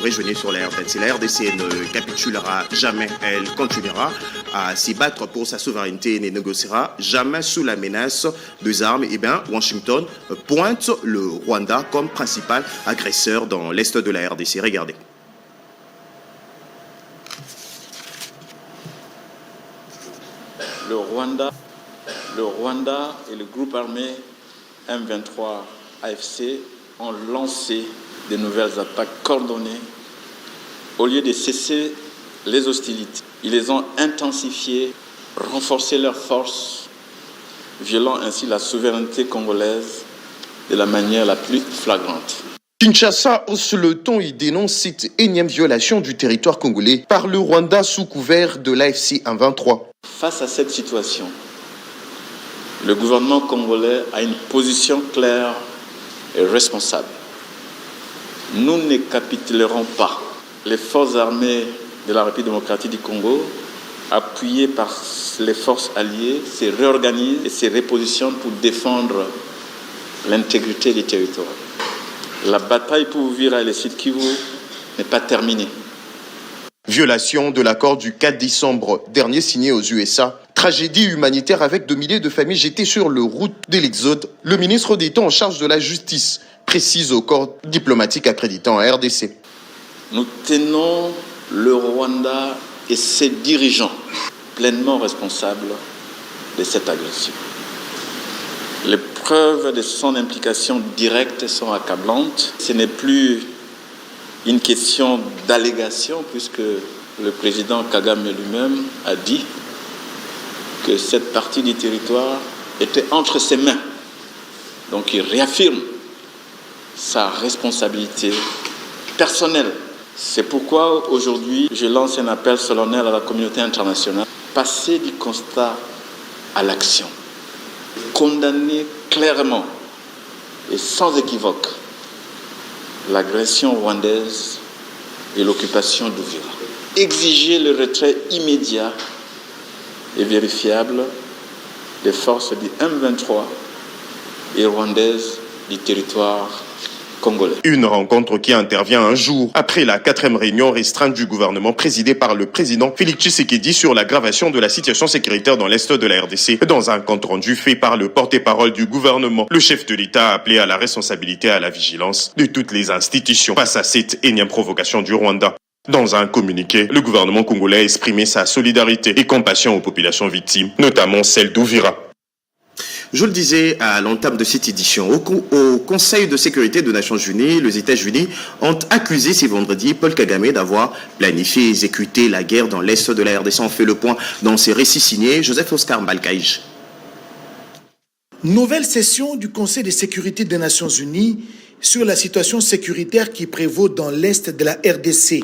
rejoignez sur la RDC. La RDC ne capitulera jamais. Elle continuera à s'y battre pour sa souveraineté et ne négociera jamais sous la menace des armes. Eh bien, Washington pointe le Rwanda comme principal agresseur dans l'est de la RDC. Regardez. Le Rwanda et le groupe armé M23 AFC ont lancé de nouvelles attaques coordonnées au lieu de cesser les hostilités. Ils les ont intensifiées, renforcé leurs forces, violant ainsi la souveraineté congolaise de la manière la plus flagrante. Kinshasa hausse le ton et dénonce cette énième violation du territoire congolais par le Rwanda sous couvert de l'AFC M23. Face à cette situation, le gouvernement congolais a une position claire et responsable. Nous ne capitulerons pas. Les forces armées de la République démocratique du Congo, appuyées par les forces alliées, se réorganisent et se repositionnent pour défendre l'intégrité du territoire. La bataille pour Uvira et le Sud Kivu n'est pas terminée. Violation de l'accord du 4 décembre dernier signé aux USA. Tragédie humanitaire avec de milliers de familles jetées sur le route de l'exode. Le ministre d'État en charge de la justice précise au corps diplomatique accréditant à RDC. Nous tenons le Rwanda et ses dirigeants pleinement responsables de cette agression. Les preuves de son implication directe sont accablantes. Ce n'est plus une question d'allégation puisque le président Kagame lui-même a dit que cette partie du territoire était entre ses mains. Donc il réaffirme sa responsabilité personnelle. C'est pourquoi aujourd'hui je lance un appel solennel à la communauté internationale. Passer du constat à l'action. Condamner clairement et sans équivoque l'agression rwandaise et l'occupation d'Uvira. Exiger le retrait immédiat et vérifiable des forces du M23 et rwandaises du territoire congolais. Une rencontre qui intervient un jour après la 4e réunion restreinte du gouvernement présidée par le président Félix Tshisekedi sur l'aggravation de la situation sécuritaire dans l'est de la RDC. Dans un compte rendu fait par le porte-parole du gouvernement, le chef de l'État a appelé à la responsabilité et à la vigilance de toutes les institutions face à cette énième provocation du Rwanda. Dans un communiqué, le gouvernement congolais a exprimé sa solidarité et compassion aux populations victimes, notamment celles d'Uvira. Je le disais à l'entame de cette édition, au Conseil de sécurité des Nations Unies, les États-Unis ont accusé ce vendredi Paul Kagame d'avoir planifié et exécuté la guerre dans l'est de la RDC. On fait le point dans ses récits signés. Joseph Oscar Mbalkaïj. Nouvelle session du Conseil de sécurité des Nations Unies sur la situation sécuritaire qui prévaut dans l'est de la RDC.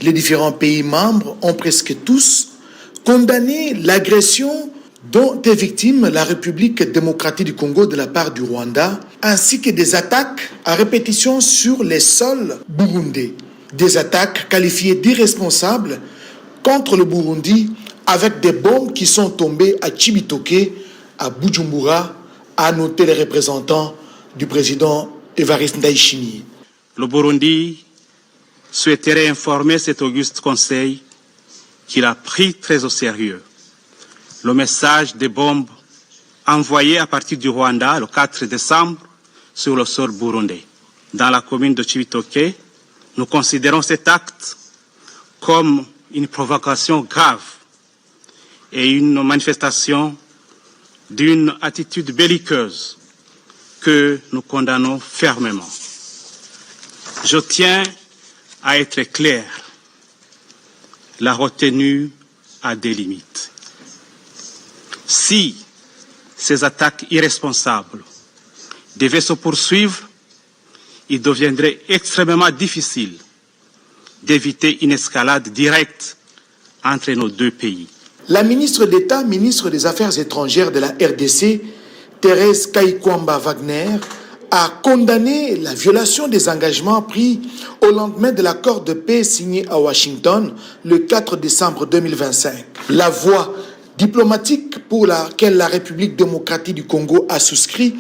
Les différents pays membres ont presque tous condamné l'agression dont est victime la République démocratique du Congo de la part du Rwanda, ainsi que des attaques à répétition sur les sols burundais. Des attaques qualifiées d'irresponsables contre le Burundi avec des bombes qui sont tombées à Chibitoke, à Bujumbura, a noté les représentants du président Evariste Ndayishimiye. Le Burundi souhaiterait informer cet auguste conseil qu'il a pris très au sérieux le message des bombes envoyées à partir du Rwanda le 4 décembre sur le sol burundais. Dans la commune de Chibitoke, nous considérons cet acte comme une provocation grave et une manifestation d'une attitude belliqueuse que nous condamnons fermement. Je tiens à être clair, la retenue a des limites. Si ces attaques irresponsables devaient se poursuivre, il deviendrait extrêmement difficile d'éviter une escalade directe entre nos deux pays. La ministre d'État, ministre des Affaires étrangères de la RDC, Thérèse Kaikwamba Wagner, a condamné la violation des engagements pris au lendemain de l'accord de paix signé à Washington le 4 décembre 2025. La voie diplomatique pour laquelle la République démocratique du Congo a souscrit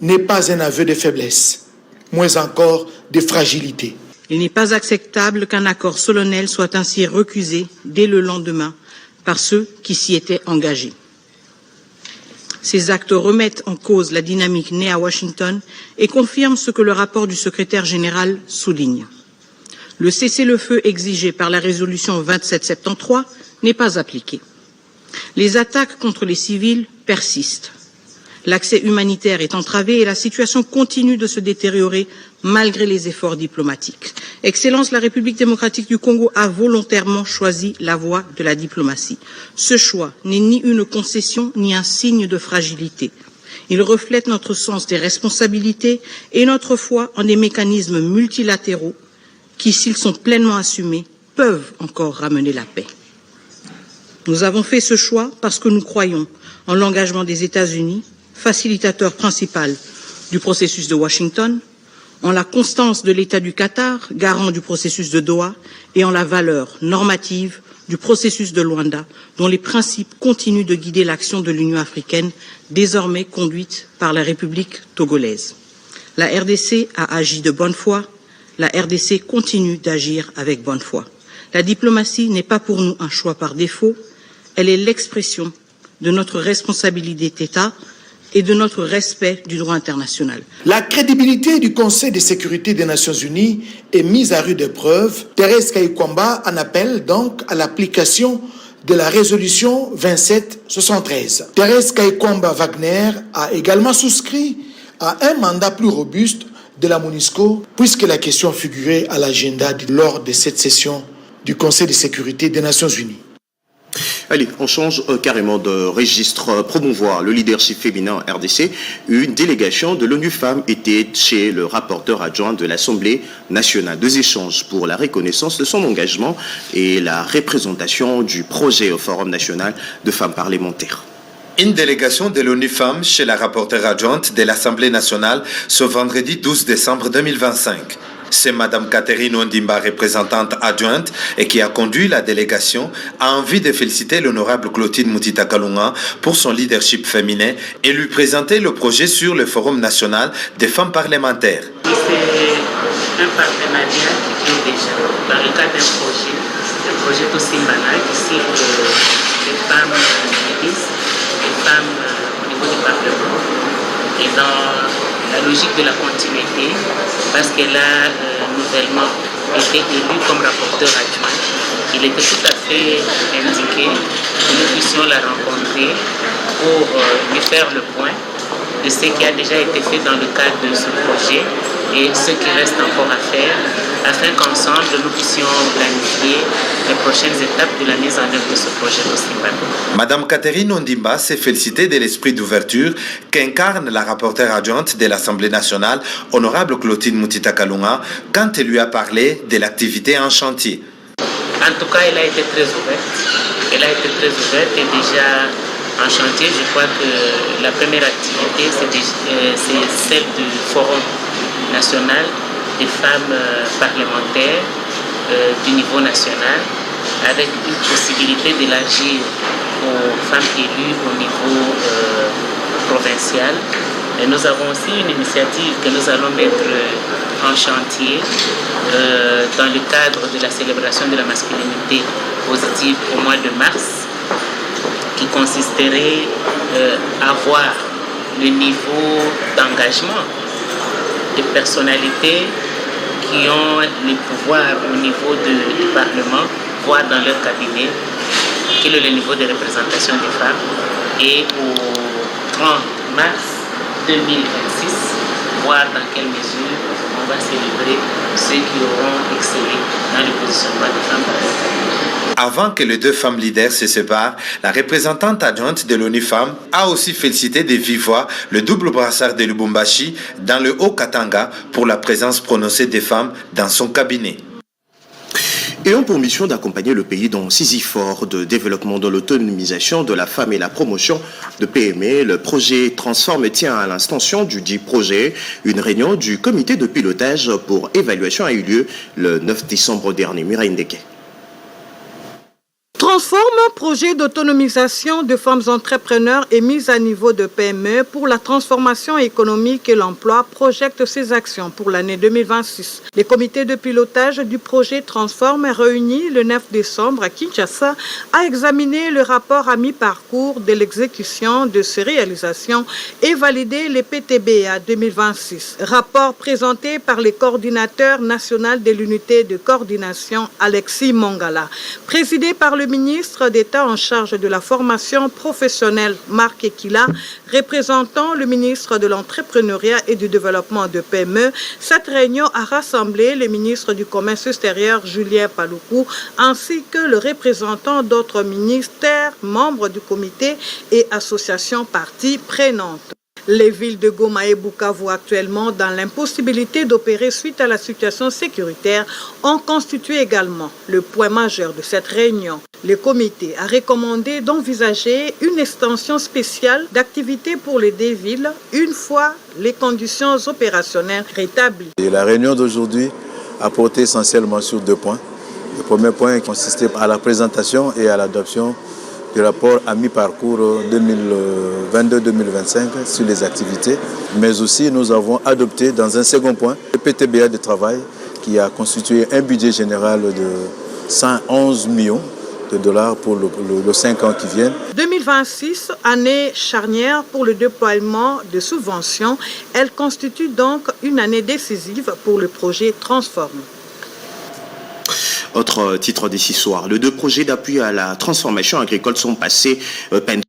n'est pas un aveu de faiblesse, moins encore de fragilité. Il n'est pas acceptable qu'un accord solennel soit ainsi recusé dès le lendemain par ceux qui s'y étaient engagés. Ces actes remettent en cause la dynamique née à Washington et confirment ce que le rapport du secrétaire général souligne. Le cessez-le-feu exigé par la résolution 2773 n'est pas appliqué. Les attaques contre les civils persistent. L'accès humanitaire est entravé et la situation continue de se détériorer malgré les efforts diplomatiques. Excellence, la République démocratique du Congo a volontairement choisi la voie de la diplomatie. Ce choix n'est ni une concession ni un signe de fragilité. Il reflète notre sens des responsabilités et notre foi en des mécanismes multilatéraux qui, s'ils sont pleinement assumés, peuvent encore ramener la paix. Nous avons fait ce choix parce que nous croyons en l'engagement des États-Unis, facilitateur principal du processus de Washington, en la constance de l'État du Qatar, garant du processus de Doha, et en la valeur normative du processus de Luanda, dont les principes continuent de guider l'action de l'Union africaine, désormais conduite par la République togolaise. La RDC a agi de bonne foi, la RDC continue d'agir avec bonne foi. La diplomatie n'est pas pour nous un choix par défaut, elle est l'expression de notre responsabilité d'État et de notre respect du droit international. La crédibilité du Conseil de sécurité des Nations Unies est mise à rude épreuve. Thérèse Kayikwamba en appelle donc à l'application de la résolution 2773. Thérèse Kayikwamba Wagner a également souscrit à un mandat plus robuste de la MONUSCO, puisque la question figurait à l'agenda lors de cette session du Conseil de sécurité des Nations Unies. Allez, on change carrément de registre. Promouvoir le leadership féminin en RDC. Une délégation de l'ONU Femmes était chez le rapporteur adjoint de l'Assemblée nationale. Deux échanges pour la reconnaissance de son engagement et la représentation du projet au Forum national de femmes parlementaires. Une délégation de l'ONU Femmes chez la rapporteure adjointe de l'Assemblée nationale ce vendredi 12 décembre 2025. C'est Mme Catherine Ondimba, représentante adjointe et qui a conduit la délégation, a envie de féliciter l'honorable Clotilde Mutita Kalunga pour son leadership féminin et lui présenter le projet sur le Forum national des femmes parlementaires. C'est un partenariat qui est déjà dans le cadre d'un projet Tosimbana qui cible les femmes ministres, les femmes au niveau du Parlement et dans la logique de la continuité, parce qu'elle a nouvellement été élue comme rapporteur adjoint. Il était tout à fait indiqué que nous puissions la rencontrer pour lui faire le point de ce qui a déjà été fait dans le cadre de ce projet et ce qui reste encore à faire, afin qu'ensemble nous puissions planifier les prochaines étapes de la mise en œuvre de ce projet Tosimbana. Madame Catherine Ondimba s'est félicitée de l'esprit d'ouverture qu'incarne la rapporteure adjointe de l'Assemblée nationale, honorable Clotilde Mutita Kalunga, quand elle lui a parlé de l'activité en chantier. En tout cas, elle a été très ouverte. Elle a été très ouverte et déjà en chantier, je crois que la première activité, c'est celle du Forum national des femmes parlementaires du niveau national, avec une possibilité d'élargir aux femmes élues au niveau provincial. Et nous avons aussi une initiative que nous allons mettre en chantier dans le cadre de la célébration de la masculinité positive au mois de mars, qui consisterait à voir le niveau d'engagement des personnalités qui ont le pouvoir au niveau du Parlement, voir dans leur cabinet quel est le niveau de représentation des femmes. Et au 30 mars 2026, voir dans quelle mesure on va célébrer ceux qui auront excellé dans le positionnement des femmes. Avant que les deux femmes leaders se séparent, la représentante adjointe de l'ONU Femmes a aussi félicité de vive voix le double brassard de Lubumbashi dans le Haut-Katanga pour la présence prononcée des femmes dans son cabinet. Et ont pour mission d'accompagner le pays dans ses efforts de développement de l'autonomisation de la femme et la promotion de PME. Le projet Transforme tient à l'intention du dit projet. Une réunion du comité de pilotage pour évaluation a eu lieu le 9 décembre dernier. Mireille Ndeke. Transforme, projet d'autonomisation de femmes entrepreneurs et mise à niveau de PME pour la transformation économique et l'emploi, projette ses actions pour l'année 2026. Le comité de pilotage du projet Transforme, réuni le 9 décembre à Kinshasa, a examiné le rapport à mi-parcours de l'exécution de ces réalisations et validé les PTBA 2026. Rapport présenté par le coordinateur national de l'unité de coordination Alexis Mongala, présidé par le ministre d'État en charge de la formation professionnelle Marc Ekila, représentant le ministre de l'Entrepreneuriat et du Développement de PME. Cette réunion a rassemblé le ministre du Commerce extérieur Julien Paluku ainsi que le représentant d'autres ministères, membres du comité et associations parties prenantes. Les villes de Goma et Bukavu, actuellement dans l'impossibilité d'opérer suite à la situation sécuritaire, ont constitué également le point majeur de cette réunion. Le comité a recommandé d'envisager une extension spéciale d'activités pour les deux villes une fois les conditions opérationnelles rétablies. Et la réunion d'aujourd'hui a porté essentiellement sur 2 points. Le premier point consistait à la présentation et à l'adoption du rapport à mi-parcours 2022-2025 sur les activités. Mais aussi, nous avons adopté dans un second point le PTBA de travail qui a constitué un budget général de 111 millions de dollars pour les 5 ans qui viennent. 2026, année charnière pour le déploiement de subventions, elle constitue donc une année décisive pour le projet Transforme. Autre titre d'ici soir, les 2 projets d'appui à la transformation agricole sont passés peine.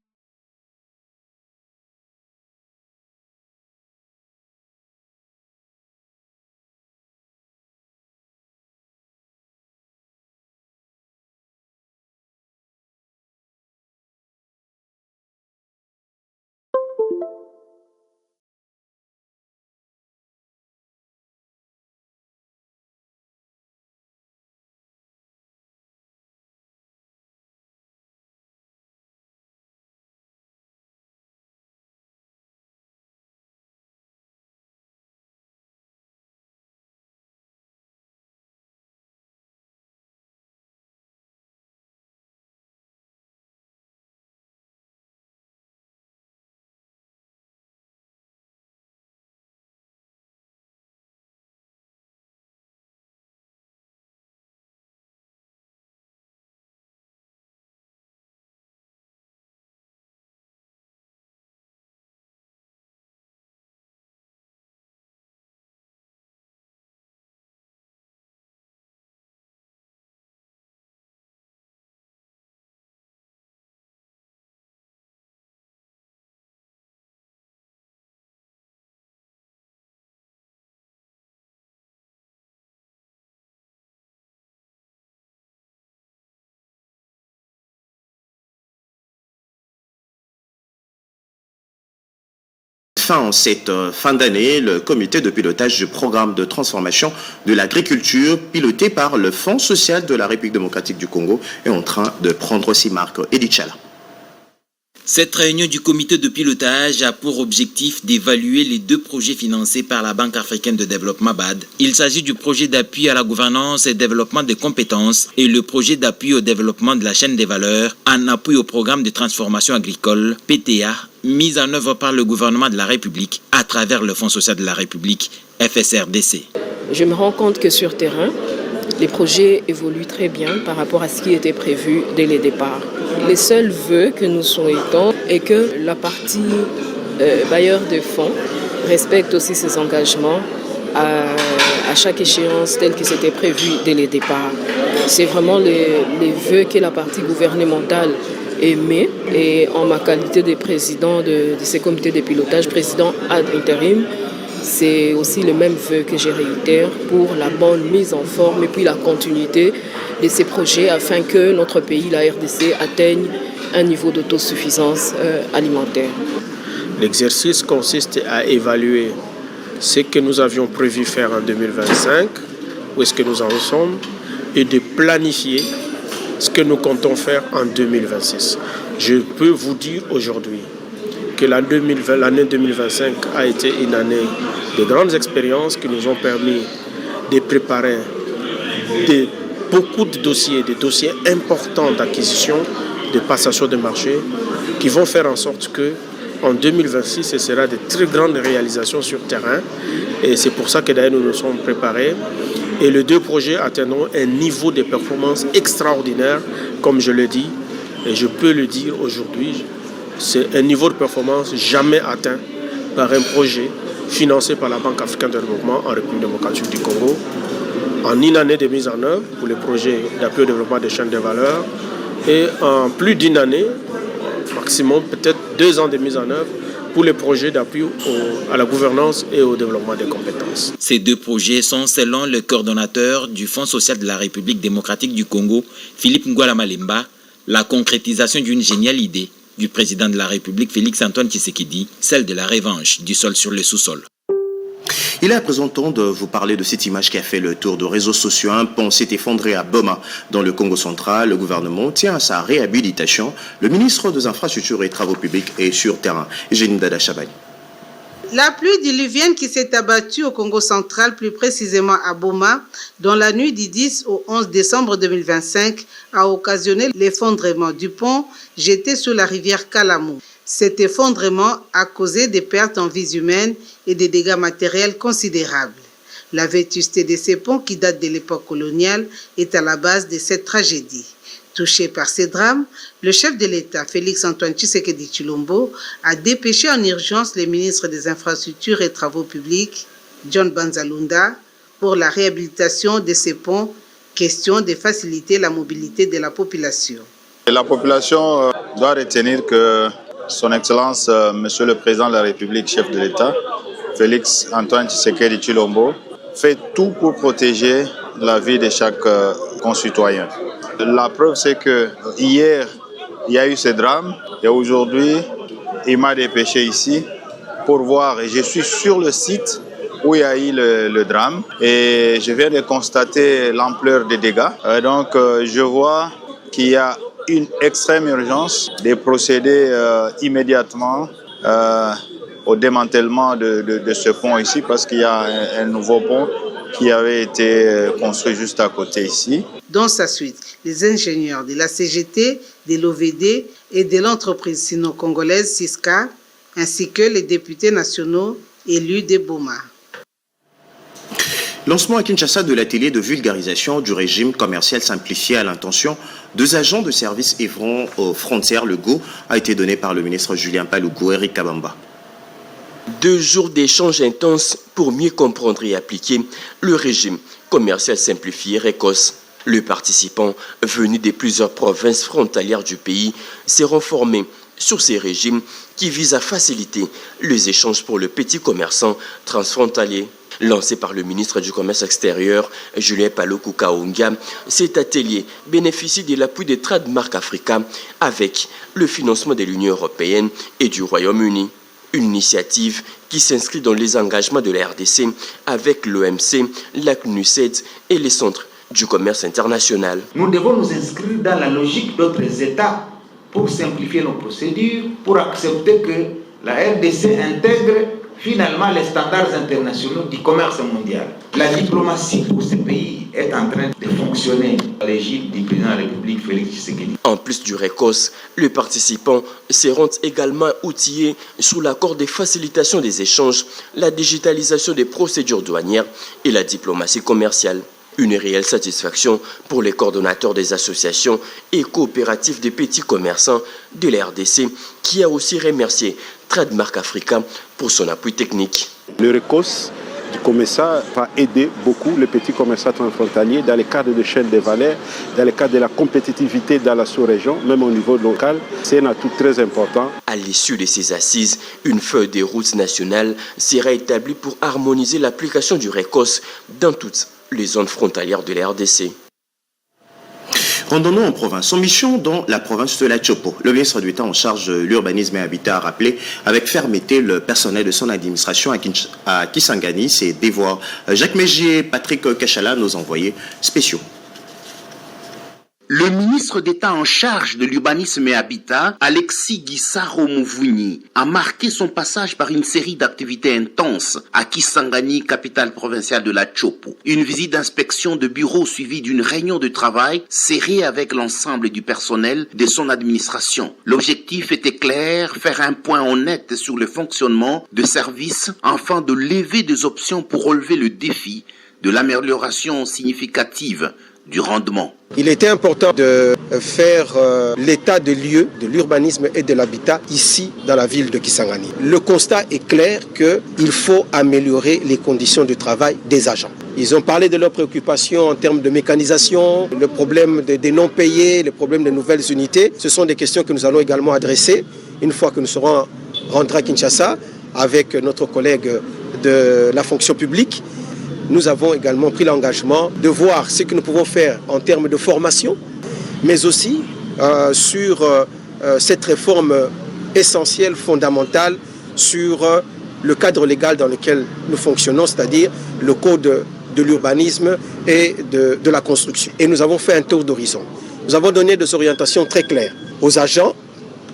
En cette fin d'année, le comité de pilotage du programme de transformation de l'agriculture piloté par le Fonds social de la République démocratique du Congo est en train de prendre ses marques. Edith Chala. Cette réunion du comité de pilotage a pour objectif d'évaluer les 2 projets financés par la Banque africaine de développement BAD. Il s'agit du projet d'appui à la gouvernance et développement des compétences et le projet d'appui au développement de la chaîne des valeurs en appui au programme de transformation agricole PTA mis en œuvre par le gouvernement de la République à travers le Fonds social de la République FSRDC. Je me rends compte que sur terrain, les projets évoluent très bien par rapport à ce qui était prévu dès le départ. Les seuls vœux que nous souhaitons est que la partie bailleur de fonds respecte aussi ses engagements à chaque échéance telle que c'était prévu dès le départ. C'est vraiment les vœux que la partie gouvernementale émet et en ma qualité de président de ces comités de pilotage, président ad intérim, c'est aussi le même vœu que je réitère pour la bonne mise en forme et puis la continuité de ces projets afin que notre pays, la RDC, atteigne un niveau d'autosuffisance alimentaire. L'exercice consiste à évaluer ce que nous avions prévu faire en 2025, où est-ce que nous en sommes, et de planifier ce que nous comptons faire en 2026. Je peux vous dire aujourd'hui que l'année 2025 a été une année de grandes expériences qui nous ont permis de préparer des beaucoup de dossiers, des dossiers importants d'acquisition, de passation de marché, qui vont faire en sorte que en 2026, ce sera de très grandes réalisations sur terrain. Et c'est pour ça que d'ailleurs nous nous sommes préparés. Et les deux projets atteindront un niveau de performance extraordinaire, comme je le dis. Et je peux le dire aujourd'hui, c'est un niveau de performance jamais atteint par un projet financé par la Banque africaine de développement en République démocratique du Congo. En une année de mise en œuvre pour les projets d'appui au développement des chaînes de valeur et en plus d'une année, maximum peut-être 2 ans de mise en œuvre pour les projets d'appui à la gouvernance et au développement des compétences. Ces 2 projets sont, selon le coordonnateur du Fonds social de la République démocratique du Congo, Philippe Ngwala Malemba, la concrétisation d'une géniale idée du président de la République, Félix Antoine Tshisekedi, celle de la revanche du sol sur le sous-sol. Il est à présent temps de vous parler de cette image qui a fait le tour de réseaux sociaux. Un pont s'est effondré à Boma, dans le Congo central. Le gouvernement tient à sa réhabilitation. Le ministre des Infrastructures et Travaux publics est sur terrain. Jenny Dada Chabani. La pluie diluvienne qui s'est abattue au Congo central, plus précisément à Boma, dans la nuit du 10 au 11 décembre 2025, a occasionné l'effondrement du pont jeté sur la rivière Kalamou. Cet effondrement a causé des pertes en vies humaines et des dégâts matériels considérables. La vétusté de ces ponts, qui date de l'époque coloniale, est à la base de cette tragédie. Touché par ces drames, le chef de l'État, Félix Antoine Tshisekedi Tshilombo, a dépêché en urgence les ministres des Infrastructures et Travaux publics, John Banzalunda, pour la réhabilitation de ces ponts, question de faciliter la mobilité de la population. La population doit retenir que Son Excellence, Monsieur le Président de la République, chef de l'État, Félix Antoine Tshisekedi Tshilombo, fait tout pour protéger la vie de chaque concitoyen. La preuve, c'est que hier, il y a eu ce drame et aujourd'hui, il m'a dépêché ici pour voir. Et je suis sur le site où il y a eu le drame et je viens de constater l'ampleur des dégâts. Donc, je vois qu'il y a une extrême urgence de procéder immédiatement au démantèlement de ce pont ici parce qu'il y a un nouveau pont qui avait été construit juste à côté ici. Dans sa suite, les ingénieurs de la CGT, de l'OVD et de l'entreprise sino-congolaise Siska, ainsi que les députés nationaux élus de Boma. Lancement à Kinshasa de l'atelier de vulgarisation du régime commercial simplifié à l'intention 2 agents de service œuvrant aux frontières. Le go a été donné par le ministre Julien Paluku, Eric Kabamba. 2 jours d'échanges intenses pour mieux comprendre et appliquer le régime commercial simplifié RECOS. Les participants venus de plusieurs provinces frontalières du pays seront formés sur ces régimes qui visent à faciliter les échanges pour le petit commerçant transfrontalier. Lancé par le ministre du Commerce extérieur, Julien Paluku Kaunga, cet atelier bénéficie de l'appui de Trademark Africa avec le financement de l'Union européenne et du Royaume-Uni. Une initiative qui s'inscrit dans les engagements de la RDC avec l'OMC, la CNUSED et les centres du commerce international. Nous devons nous inscrire dans la logique d'autres États pour simplifier nos procédures, pour accepter que la RDC intègre finalement les standards internationaux du commerce mondial. La diplomatie pour ces pays est en train de fonctionner à l'égide du président de la République, Félix Tshisekedi. En plus du RECOS, les participants seront également outillés sous l'accord de facilitation des échanges, la digitalisation des procédures douanières et la diplomatie commerciale. Une réelle satisfaction pour les coordonnateurs des associations et coopératives des petits commerçants de la RDC, qui a aussi remercié Trademark Africa pour son appui technique. Le RECOS du commerçant va aider beaucoup les petits commerçants transfrontaliers dans le cadre de chaînes de valeur, dans le cadre de la compétitivité dans la sous-région, même au niveau local. C'est un atout très important. À l'issue de ces assises, une feuille de route nationale sera établie pour harmoniser l'application du RECOS dans toutes les zones frontalières de la RDC. Rendons-nous en province. En mission dans la province de la Chopo, le ministre d'État en charge de l'urbanisme et habitat a rappelé avec fermeté le personnel de son administration à Kisangani, ses devoirs. Jacques Mégier et Patrick Kachala, nos envoyés spéciaux. Le ministre d'État en charge de l'urbanisme et habitat, Alexis Guissaro Mouvouni, a marqué son passage par une série d'activités intenses à Kisangani, capitale provinciale de la Tchopo. Une visite d'inspection de bureau suivie d'une réunion de travail serrée avec l'ensemble du personnel de son administration. L'objectif était clair, faire un point honnête sur le fonctionnement de services afin de lever des options pour relever le défi de l'amélioration significative du rendement. Il était important de faire l'état de lieu de l'urbanisme et de l'habitat ici dans la ville de Kisangani. Le constat est clair qu'il faut améliorer les conditions de travail des agents. Ils ont parlé de leurs préoccupations en termes de mécanisation, le problème des non-payés, le problème des nouvelles unités. Ce sont des questions que nous allons également adresser une fois que nous serons rentrés à Kinshasa avec notre collègue de la fonction publique. Nous avons également pris l'engagement de voir ce que nous pouvons faire en termes de formation, mais aussi sur cette réforme essentielle, fondamentale, sur le cadre légal dans lequel nous fonctionnons, c'est-à-dire le code de l'urbanisme et de la construction. Et nous avons fait un tour d'horizon. Nous avons donné des orientations très claires aux agents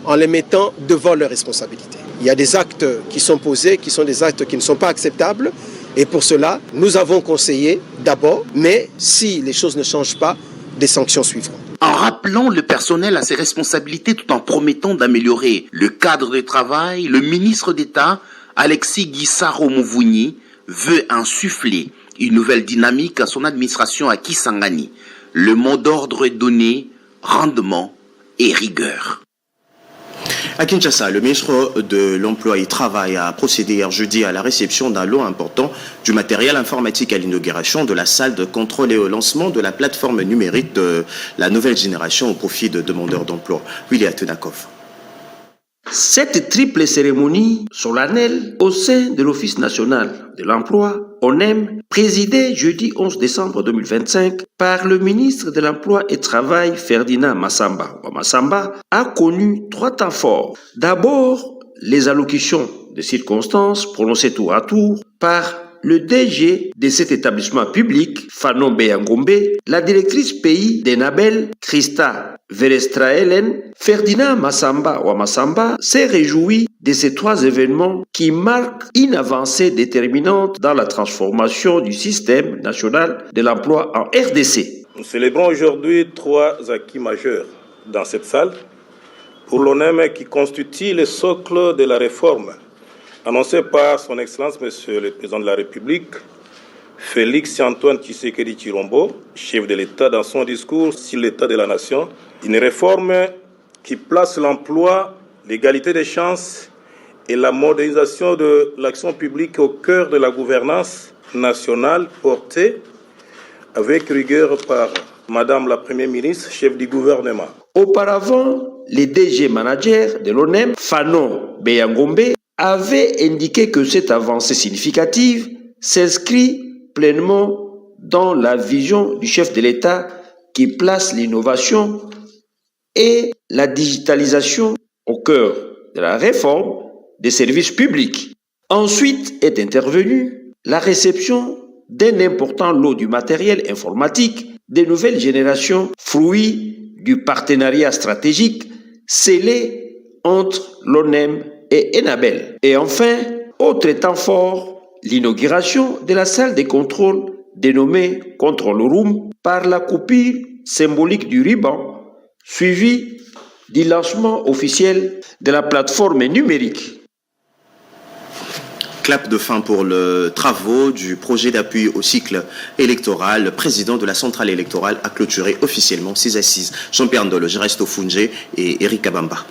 en les mettant devant leurs responsabilités. Il y a des actes qui sont posés, qui sont des actes qui ne sont pas acceptables. Et pour cela, nous avons conseillé d'abord, mais si les choses ne changent pas, des sanctions suivront. En rappelant le personnel à ses responsabilités tout en promettant d'améliorer le cadre de travail, le ministre d'État, Alexis Guissaro Mouvouni, veut insuffler une nouvelle dynamique à son administration à Kisangani. Le mot d'ordre est donné, rendement et rigueur. À Kinshasa, le ministre de l'Emploi et Travail a procédé hier jeudi à la réception d'un lot important du matériel informatique à l'inauguration de la salle de contrôle et au lancement de la plateforme numérique de la nouvelle génération au profit de demandeurs d'emploi. William Tenakov. Cette triple cérémonie solennelle au sein de l'Office national de l'emploi, ONEM, présidée jeudi 11 décembre 2025 par le ministre de l'Emploi et Travail Ferdinand Massamba, a connu 3 temps forts. D'abord, les allocutions de circonstances prononcées tour à tour par le DG de cet établissement public, Fanon Beyangombe, la directrice pays d'Enabel, Christa Verestraelen. Ferdinand Massamba s'est réjoui de ces 3 événements qui marquent une avancée déterminante dans la transformation du système national de l'emploi en RDC. Nous célébrons aujourd'hui 3 acquis majeurs dans cette salle pour l'ONEM qui constitue le socle de la réforme annoncé par son Excellence, Monsieur le Président de la République, Félix Antoine Tshisekedi Tshilombo, chef de l'État, dans son discours sur l'état de la nation. Une réforme qui place l'emploi, l'égalité des chances et la modernisation de l'action publique au cœur de la gouvernance nationale portée avec rigueur par Madame la Première ministre, chef du gouvernement. Auparavant, les DG managers de l'ONEM, Fanon Beyangombe, avait indiqué que cette avancée significative s'inscrit pleinement dans la vision du chef de l'État qui place l'innovation et la digitalisation au cœur de la réforme des services publics. Ensuite est intervenue la réception d'un important lot du matériel informatique des nouvelles générations, fruit du partenariat stratégique scellé entre l'ONEM et Enabel. Et enfin, autre temps fort, l'inauguration de la salle de contrôle dénommée Control Room par la coupure symbolique du ruban, suivie du lancement officiel de la plateforme numérique. Clap de fin pour les travaux du projet d'appui au cycle électoral. Le président de la centrale électorale a clôturé officiellement ses assises. Jean-Pierre Ndolo, Geresto Funge et Eric Kabamba.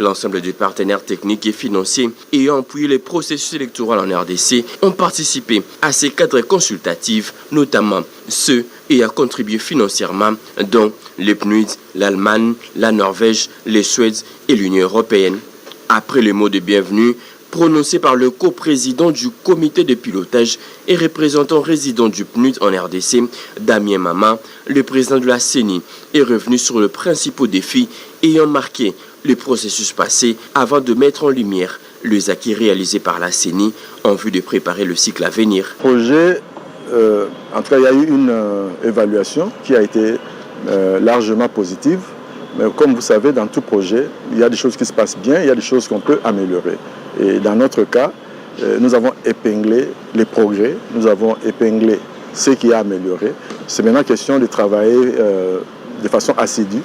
L'ensemble des partenaires techniques et financiers ayant appuyé les processus électoraux en RDC ont participé à ces cadres consultatifs, notamment ceux ayant contribué financièrement, dont le PNUD, l'Allemagne, la Norvège, les Suède et l'Union européenne. Après le mot de bienvenue prononcé par le coprésident du comité de pilotage et représentant résident du PNUD en RDC, Damien Mama, le président de la CENI, est revenu sur les principaux défis ayant marqué le processus passé avant de mettre en lumière les acquis réalisés par la CENI en vue de préparer le cycle à venir. Projet, en tout cas, il y a eu une évaluation qui a été largement positive. Mais comme vous savez, dans tout projet, il y a des choses qui se passent bien, il y a des choses qu'on peut améliorer. Et dans notre cas, nous avons épinglé les progrès, nous avons épinglé ce qui a amélioré. C'est maintenant question de travailler de façon assidue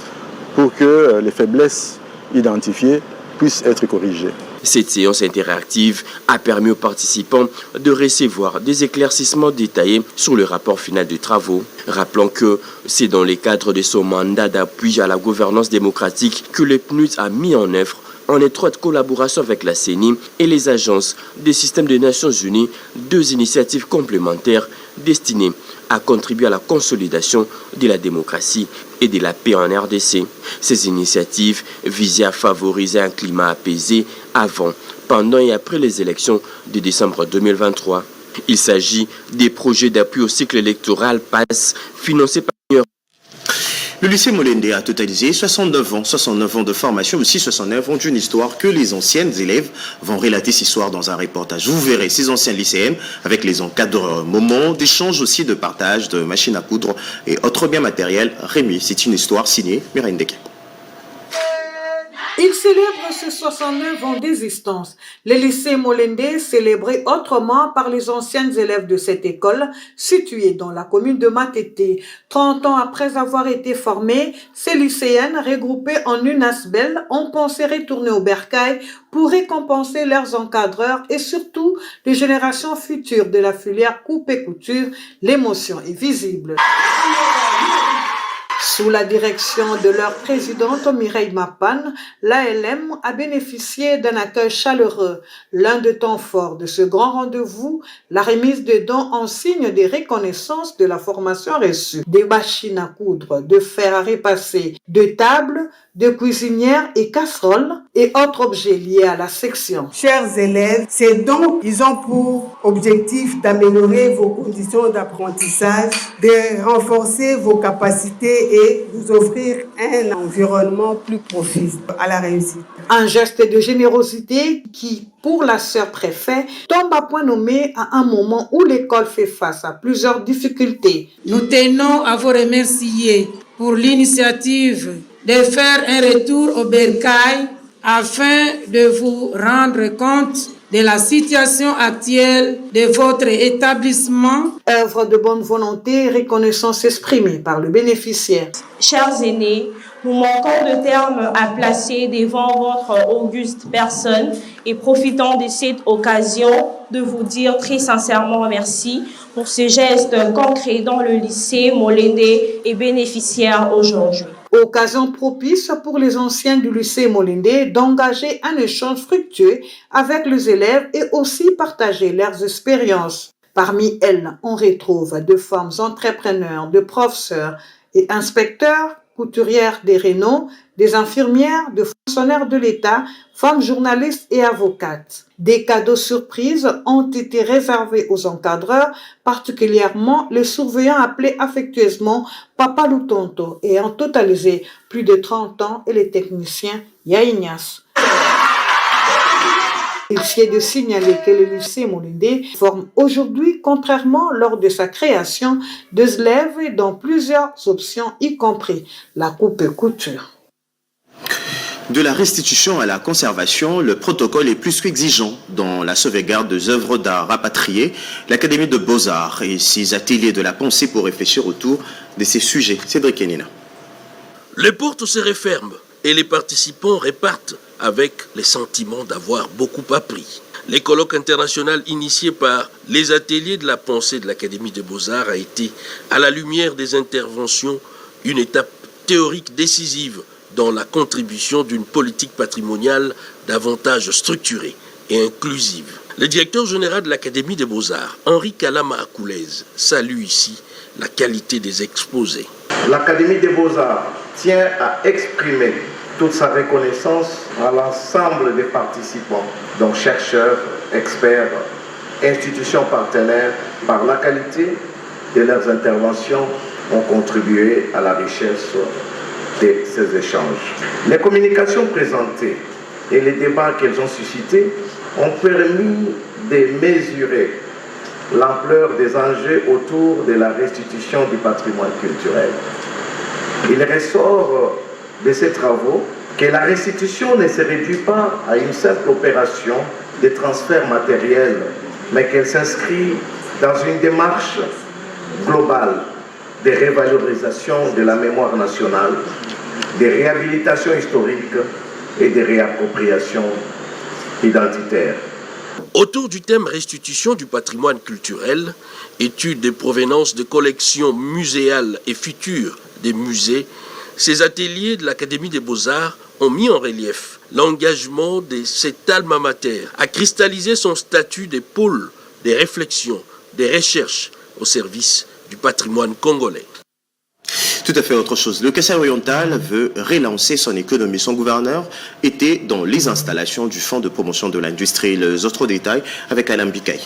pour que les faiblesses identifiées puissent être corrigées. Cette séance interactive a permis aux participants de recevoir des éclaircissements détaillés sur le rapport final des travaux. Rappelons que c'est dans le cadre de son mandat d'appui à la gouvernance démocratique que le PNUD a mis en œuvre, en étroite collaboration avec la CENI et les agences des systèmes des Nations Unies, 2 initiatives complémentaires destinées à contribuer à la consolidation de la démocratie et de la paix en RDC. Ces initiatives visaient à favoriser un climat apaisé avant, pendant et après les élections de décembre 2023. Il s'agit des projets d'appui au cycle électoral PASS financés par l'Union. Le lycée Molende a totalisé 69 ans de formation, aussi 69 ans d'une histoire que les anciennes élèves vont relater ce soir dans un reportage. Vous verrez ces anciens lycéens avec les encadreurs, moments d'échange aussi, de partage de machines à coudre et autres biens matériels. Rémi, c'est une histoire signée Mireille Ndeke. Il célèbre ses 69 ans d'existence. Le lycée Molende célébré autrement par les anciennes élèves de cette école située dans la commune de Matete. 30 ans après avoir été formés, ces lycéennes regroupées en une asbel ont pensé retourner au bercail pour récompenser leurs encadreurs et surtout les générations futures de la filière coupe et couture. L'émotion est visible. Sous la direction de leur présidente Mireille Mapan, l'ALM a bénéficié d'un accueil chaleureux. L'un des temps forts de ce grand rendez-vous, la remise de dons en signe de reconnaissance de la formation reçue. Des machines à coudre, de fer à repasser, de tables, de cuisinières et casseroles et autres objets liés à la section. Chers élèves, ces dons, ils ont pour objectif d'améliorer vos conditions d'apprentissage, de renforcer vos capacités et vous offrir un environnement plus propice à la réussite. Un geste de générosité qui, pour la sœur préfet, tombe à point nommé à un moment où l'école fait face à plusieurs difficultés. Nous tenons à vous remercier pour l'initiative de faire un retour au bercail afin de vous rendre compte de la situation actuelle de votre établissement. Œuvre de bonne volonté et reconnaissance exprimée par le bénéficiaire. Chers aînés, nous manquons de termes à placer devant votre auguste personne et profitons de cette occasion de vous dire très sincèrement merci pour ce geste concret dont le lycée Molende est bénéficiaire aujourd'hui. Occasion propice pour les anciens du lycée Molende d'engager un échange fructueux avec les élèves et aussi partager leurs expériences. Parmi elles, on retrouve de femmes entrepreneurs, de professeurs et inspecteurs, couturières des rénaux, des infirmières, de fonctionnaires de l'État, femmes journalistes et avocates. Des cadeaux surprises ont été réservés aux encadreurs, particulièrement les surveillants appelés affectueusement Papa Lutonto, ayant totalisé plus de 30 ans, et les techniciens Yaïnias. Il est de signaler que le lycée Molende forme aujourd'hui, contrairement lors de sa création, des élèves dans plusieurs options, y compris la coupe et couture. De la restitution à la conservation, le protocole est plus qu'exigeant dans la sauvegarde des œuvres d'art rapatriées. L'Académie de Beaux-Arts et ses ateliers de la pensée pour réfléchir autour de ces sujets. Cédric Kenina. Les portes se referment et les participants repartent avec le sentiment d'avoir beaucoup appris. Le colloque international initié par les ateliers de la pensée de l'Académie des Beaux-Arts a été, à la lumière des interventions, une étape théorique décisive dans la contribution d'une politique patrimoniale davantage structurée et inclusive. Le directeur général de l'Académie des Beaux-Arts, Henri Kalama Akoulez, salue ici la qualité des exposés. L'Académie des Beaux-Arts tient à exprimer toute sa reconnaissance à l'ensemble des participants, donc chercheurs, experts, institutions partenaires, par la qualité de leurs interventions, ont contribué à la richesse de ces échanges. Les communications présentées et les débats qu'elles ont suscités ont permis de mesurer l'ampleur des enjeux autour de la restitution du patrimoine culturel. Il ressort de ces travaux que la restitution ne se réduit pas à une simple opération de transfert matériel, mais qu'elle s'inscrit dans une démarche globale de révalorisation de la mémoire nationale, de réhabilitation historique et de réappropriation identitaire. Autour du thème restitution du patrimoine culturel, étude des provenances de collections muséales et futures des musées, ces ateliers de l'Académie des Beaux-Arts ont mis en relief l'engagement de cet alma mater à cristalliser son statut de pôle des réflexions, des recherches au service du patrimoine congolais. Tout à fait autre chose. Le Kasaï-Oriental veut relancer son économie. Son gouverneur était dans les installations du Fonds de promotion de l'industrie. Les autres détails avec Alain Bikaï.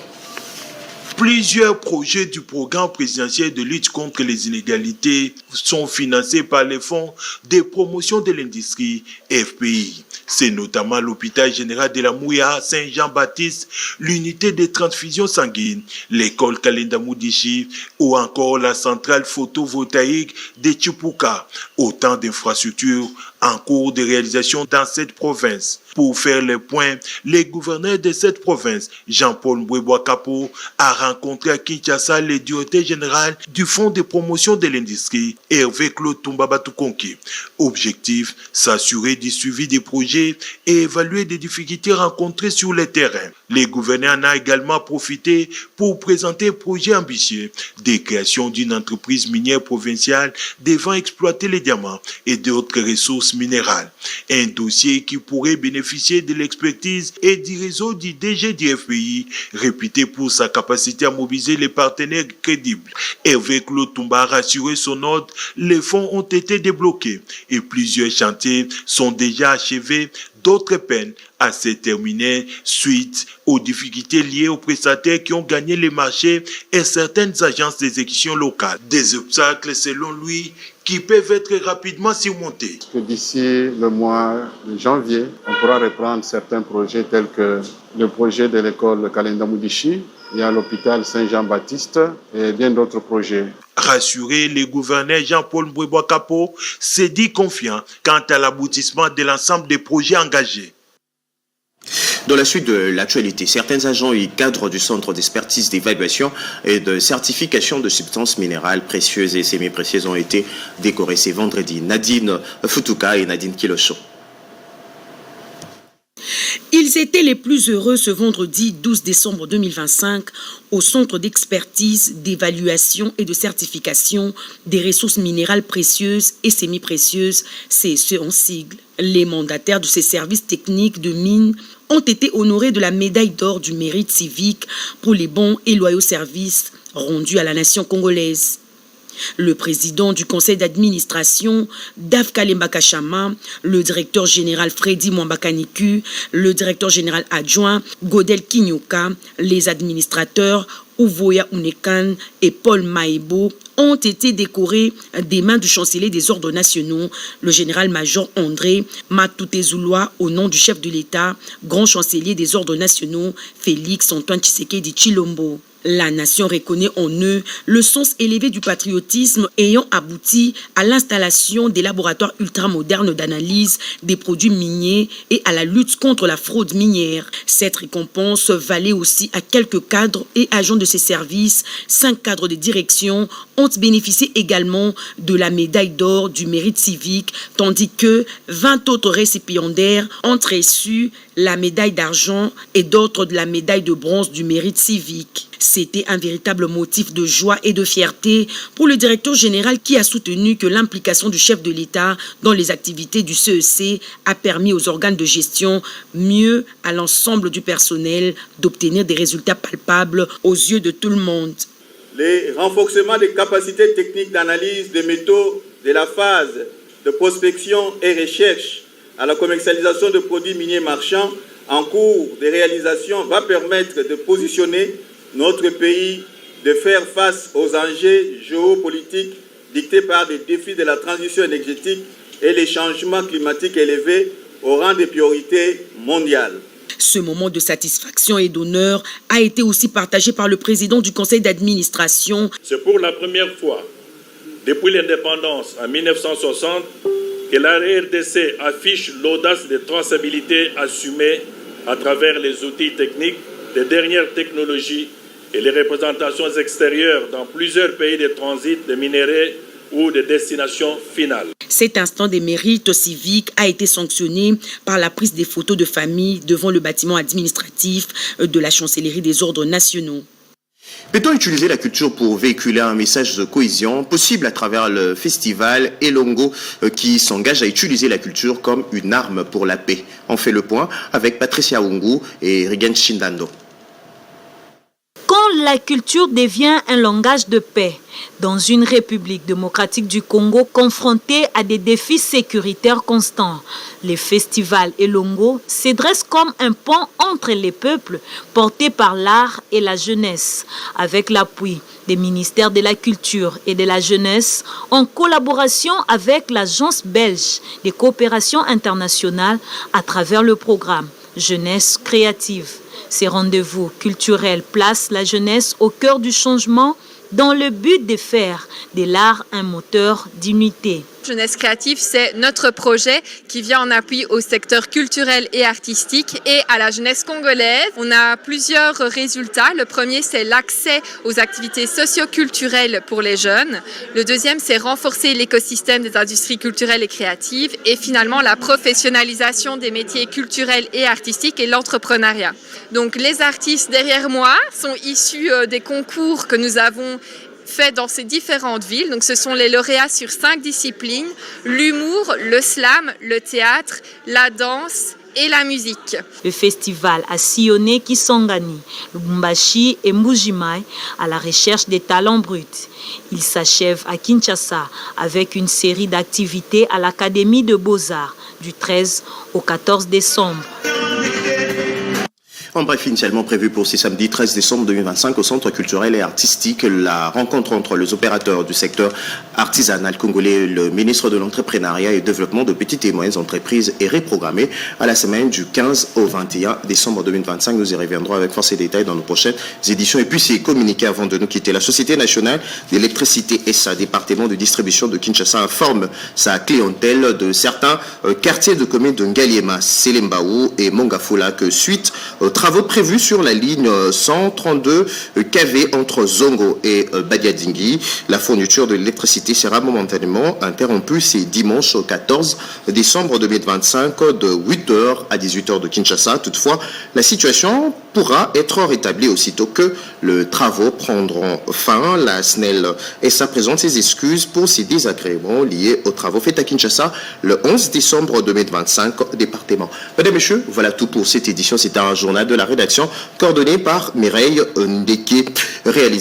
Plusieurs projets du programme présidentiel de lutte contre les inégalités sont financés par les fonds de promotion de l'industrie FPI. C'est notamment l'hôpital général de la Mouya Saint-Jean-Baptiste, l'unité de transfusion sanguine, l'école Kalenda Moudichi ou encore la centrale photovoltaïque de Chipuka. Autant d'infrastructures en cours de réalisation dans cette province. Pour faire le point, le gouverneur de cette province, Jean-Paul Mbouébois-Capo, a rencontré à Kinshasa le directeur général du Fonds de promotion de l'industrie, Hervé Claude Toumba-Batukonki. Objectif, s'assurer du suivi des projets et évaluer des difficultés rencontrées sur le terrain. Le gouverneur en a également profité pour présenter un projet ambitieux de création d'une entreprise minière provinciale devant exploiter les diamants et d'autres ressources minérales. Un dossier qui pourrait bénéficier de l'expertise et du réseau du DG du FPI, réputé pour sa capacité à mobiliser les partenaires crédibles. Hervé Claude Toumba a rassuré son hôte, les fonds ont été débloqués et plusieurs chantiers sont déjà achevés. D'autres peinent à se terminer suite aux difficultés liées aux prestataires qui ont gagné les marchés et certaines agences d'exécution locales. Des obstacles, selon lui, qui peuvent être rapidement surmontés. D'ici le mois de janvier, on pourra reprendre certains projets tels que le projet de l'école Kalenda Moudichi, il y a l'hôpital Saint-Jean-Baptiste et bien d'autres projets. Rassuré, le gouverneur Jean-Paul Mbouébois-Capo s'est dit confiant quant à l'aboutissement de l'ensemble des projets engagés. Dans la suite de l'actualité, certains agents et cadres du Centre d'expertise d'évaluation et de certification de substances minérales précieuses et semi-précieuses ont été décorés ce vendredi. Nadine Futuka et Nadine Kilosho. Ils étaient les plus heureux ce vendredi 12 décembre 2025 au Centre d'expertise, d'évaluation et de certification des ressources minérales précieuses et semi-précieuses, CSE en sigle. Les mandataires de ces services techniques de mines ont été honorés de la médaille d'or du mérite civique pour les bons et loyaux services rendus à la nation congolaise. Le président du conseil d'administration, Dave Kalembakachama, le directeur général Freddy Mwambakaniku, le directeur général adjoint, Godel Kinyoka, les administrateurs, Uvoya Unekan et Paul Maebo ont été décorés des mains du chancelier des ordres nationaux, le général-major André Matouté-Zoulois, au nom du chef de l'État, grand chancelier des ordres nationaux, Félix Antoine Tshisekedi Tshilombo. La nation reconnaît en eux le sens élevé du patriotisme ayant abouti à l'installation des laboratoires ultramodernes d'analyse des produits miniers et à la lutte contre la fraude minière. Cette récompense valait aussi à quelques cadres et agents de ces services. 5 cadres de direction ont bénéficié également de la médaille d'or du mérite civique, tandis que 20 autres récipiendaires ont reçu la médaille d'argent et d'autres de la médaille de bronze du mérite civique. C'était un véritable motif de joie et de fierté pour le directeur général qui a soutenu que l'implication du chef de l'État dans les activités du CEC a permis aux organes de gestion, mieux à l'ensemble du personnel, d'obtenir des résultats palpables aux yeux de tout le monde. Les renforcements des capacités techniques d'analyse des métaux de la phase de prospection et recherche à la commercialisation de produits miniers marchands en cours de réalisation va permettre de positionner notre pays, de faire face aux enjeux géopolitiques dictés par des défis de la transition énergétique et les changements climatiques élevés au rang des priorités mondiales. Ce moment de satisfaction et d'honneur a été aussi partagé par le président du conseil d'administration. C'est pour la première fois depuis l'indépendance en 1960 que la RDC affiche l'audace de traçabilité assumée à travers les outils techniques des dernières technologies et les représentations extérieures dans plusieurs pays de transit de minerais ou de destination finale. Cet instant des mérites civiques a été sanctionné par la prise des photos de famille devant le bâtiment administratif de la chancellerie des ordres nationaux. Peut-on utiliser la culture pour véhiculer un message de cohésion possible à travers le festival Elongo qui s'engage à utiliser la culture comme une arme pour la paix? On fait le point avec Patricia Ungu et Rigen Shindando. Quand la culture devient un langage de paix, dans une République démocratique du Congo confrontée à des défis sécuritaires constants, les festivals Elongo se dressent comme un pont entre les peuples portés par l'art et la jeunesse, avec l'appui des ministères de la Culture et de la Jeunesse, en collaboration avec l'Agence belge des coopérations internationales à travers le programme Jeunesse créative. Ces rendez-vous culturels placent la jeunesse au cœur du changement dans le but de faire de l'art un moteur d'unité. Jeunesse créative, c'est notre projet qui vient en appui au secteur culturel et artistique et à la jeunesse congolaise. On a plusieurs résultats. Le premier, c'est l'accès aux activités socio-culturelles pour les jeunes. Le deuxième, c'est renforcer l'écosystème des industries culturelles et créatives. Et finalement, la professionnalisation des métiers culturels et artistiques et l'entrepreneuriat. Donc les artistes derrière moi sont issus des concours que nous avons fait dans ces différentes villes. Donc ce sont les lauréats sur 5 disciplines, l'humour, le slam, le théâtre, la danse et la musique. Le festival a sillonné Kisangani, Lubumbashi et Mbujimai à la recherche des talents bruts. Il s'achève à Kinshasa avec une série d'activités à l'Académie de Beaux-Arts du 13 au 14 décembre. En bref, initialement prévu pour ce samedi 13 décembre 2025 au Centre culturel et artistique, la rencontre entre les opérateurs du secteur artisanal congolais, le ministre de l'Entrepreneuriat et Développement de petites et moyennes entreprises est reprogrammée à la semaine du 15 au 21 décembre 2025. Nous y reviendrons avec force et détails dans nos prochaines éditions. Et puis, c'est communiqué avant de nous quitter. La Société nationale d'électricité et sa département de distribution de Kinshasa informe sa clientèle de certains quartiers de communes de Ngaliema, Selembaou et Mongafula que suite aux travaux prévus sur la ligne 132 kV entre Zongo et Badiadingi, la fourniture de l'électricité sera momentanément interrompue ce dimanche 14 décembre 2025 de 8h à 18h de Kinshasa. Toutefois, la situation pourra être rétablie aussitôt que les travaux prendront fin. La SNEL SA présente ses excuses pour ces désagréments liés aux travaux faits à Kinshasa le 11 décembre 2025 département. Mesdames et messieurs, voilà tout pour cette édition. C'est un journal de la rédaction coordonné par Mireille Ndeke, réalisé